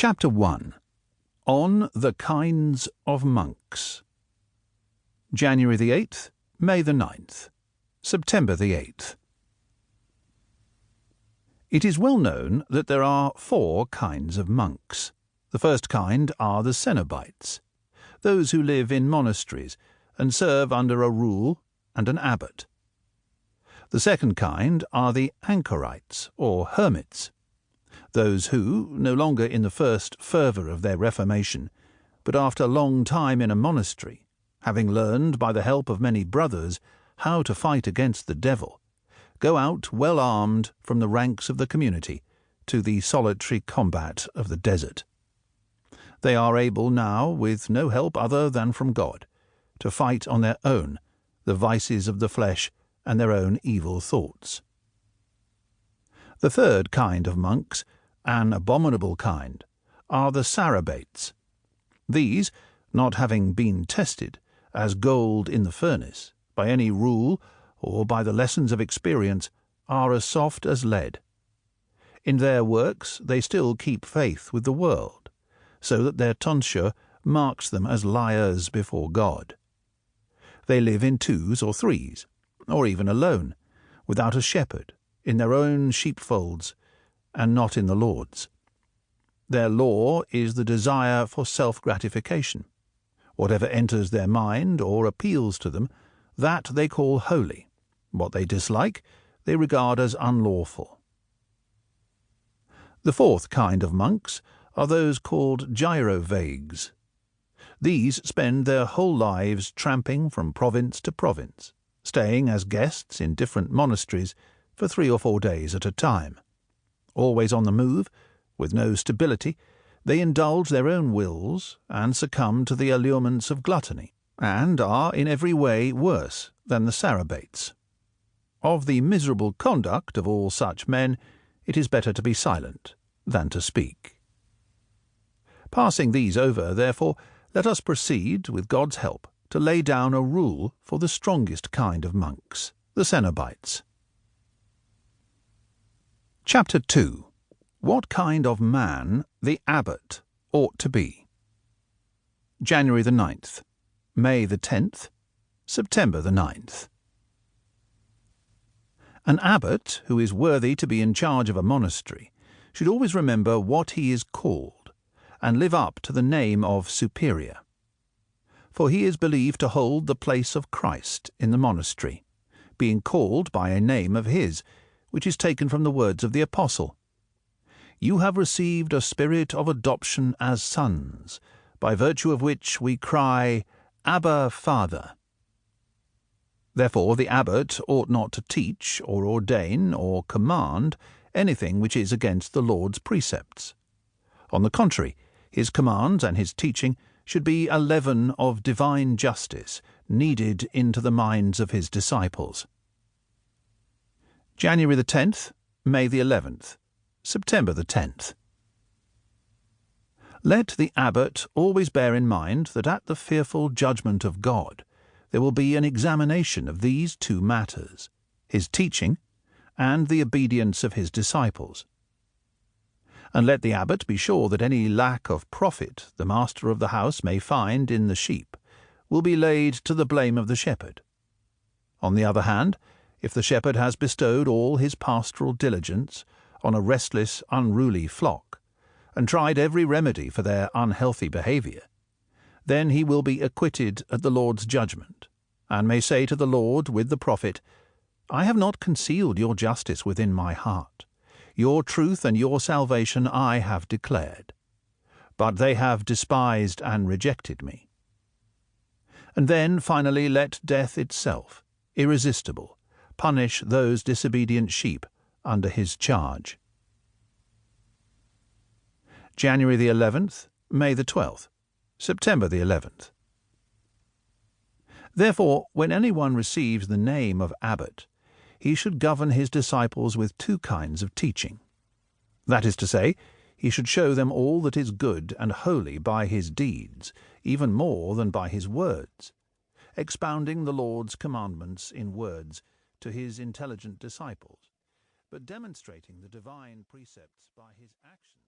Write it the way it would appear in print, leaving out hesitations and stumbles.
Chapter 1. On the Kinds of Monks. January the 8th, May the 9th, September the 8th. It is well known that there are 4 kinds of monks. The first kind are the cenobites, those who live in monasteries and serve under a rule and an abbot. The second kind are the anchorites, or hermits, those who, no longer in the first fervour of their reformation, but after a long time in a monastery, having learned by the help of many brothers how to fight against the devil, go out well armed from the ranks of the community to the solitary combat of the desert. They are able now, with no help other than from God, to fight on their own the vices of the flesh and their own evil thoughts. The third kind of monks, an abominable kind, are the Sarabates. These, not having been tested, as gold in the furnace, by any rule or by the lessons of experience, are as soft as lead. In their works they still keep faith with the world, so that their tonsure marks them as liars before God. They live in 2s or 3s, or even alone, without a shepherd, in their own sheepfolds, and not in the Lord's. Their law is the desire for self-gratification. Whatever enters their mind or appeals to them, that they call holy. What they dislike, they regard as unlawful. The fourth kind of monks are those called gyrovagues. These spend their whole lives tramping from province to province, staying as guests in different monasteries for 3 or 4 days at a time. Always on the move, with no stability, they indulge their own wills and succumb to the allurements of gluttony, and are in every way worse than the Sarabates. Of the miserable conduct of all such men, it is better to be silent than to speak. Passing these over, therefore, let us proceed, with God's help, to lay down a rule for the strongest kind of monks, the Cenobites. Chapter 2. What kind of man the abbot ought to be. January the 9th, May the 10th, September the 9th. An abbot who is worthy to be in charge of a monastery should always remember what he is called, and live up to the name of superior. For he is believed to hold the place of Christ in the monastery, being called by a name of his, which is taken from the words of the Apostle. You have received a spirit of adoption as sons, by virtue of which we cry, Abba, Father. Therefore the abbot ought not to teach, or ordain, or command anything which is against the Lord's precepts. On the contrary, his commands and his teaching should be a leaven of divine justice, kneaded into the minds of his disciples. January the 10th, May the 11th, September the 10th. Let the abbot always bear in mind that at the fearful judgment of God there will be an examination of these 2 matters, his teaching and the obedience of his disciples. And let the abbot be sure that any lack of profit the master of the house may find in the sheep will be laid to the blame of the shepherd. On the other hand, if the shepherd has bestowed all his pastoral diligence on a restless, unruly flock, and tried every remedy for their unhealthy behaviour, then he will be acquitted at the Lord's judgment, and may say to the Lord with the prophet, I have not concealed your justice within my heart. Your truth and your salvation I have declared. But they have despised and rejected me. And then, finally, let death itself, irresistible, punish those disobedient sheep under his charge. January the 11th, May the 12th, September the 11th. Therefore, when anyone receives the name of abbot, he should govern his disciples with 2 kinds of teaching. That is to say, he should show them all that is good and holy by his deeds, even more than by his words, expounding the Lord's commandments in words to his intelligent disciples, but demonstrating the divine precepts by his actions.